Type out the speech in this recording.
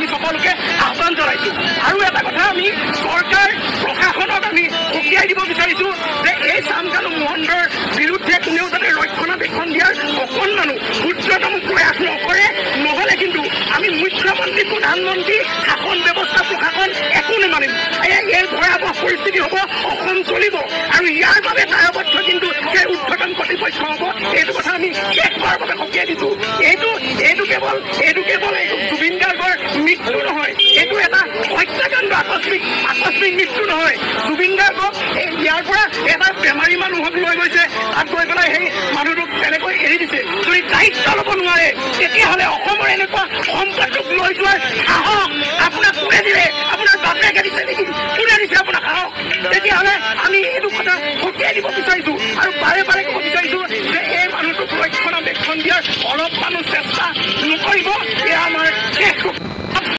আমি সকলোকে আহ্বান জনাইছোঁ। আৰু এটা কথা আমি চৰকাৰ প্ৰশাসনক আমি সকীয়াই দিব বিচাৰিছোঁ যে এই চামকানু মহন্তৰ বিৰুদ্ধে কোনেও যাতে ৰক্ষণাবেক্ষণ দিয়াৰ অকণমানো ক্ষুদ্ৰতম প্ৰয়াস নকৰে, নহ'লে কিন্তু আমি মুখ্যমন্ত্ৰী, প্ৰধানমন্ত্ৰী, শাসন ব্যৱস্থা, প্ৰশাসন একো নেমানিম। এই ভয়াৱহ পৰিস্থিতি হ'ব, অসম চলিব আৰু ইয়াৰ বাবে দায়বদ্ধ কিন্তু সেই উদ্ধতন কৰ্তৃপক্ষ হ'ব। এইটো কথা আমি শেষবাৰৰ বাবে সকীয়াই দিছোঁ। এইটো কেৱল জুবিন গাৰ্গৰ মৃত্যু নহয়, এইটো এটা হত্যাকাণ্ড, আকস্মিক মৃত্যু নহয়। জুবিন গাৰ্গক ইয়াৰ পৰা এটা বেমাৰী মানুহক লৈ গৈছে, তাত গৈ পেলাই সেই মানুহটোক তেনেকৈ এৰি দিছে। যদি দায়িত্ব ল'ব নোৱাৰে তেতিয়াহ'লে অসমৰ এনেকুৱা সম্পদটোক লৈ যোৱাৰ সাহস আপোনাক কোনে দিলে? আপোনাৰ বাপেকে দিছে নেকি? কোনে দিছে আপোনাক সাহস? তেতিয়াহ'লে আমি এইটো কথা সকীয়াই দিব বিচাৰিছোঁ আৰু বাৰে বাৰে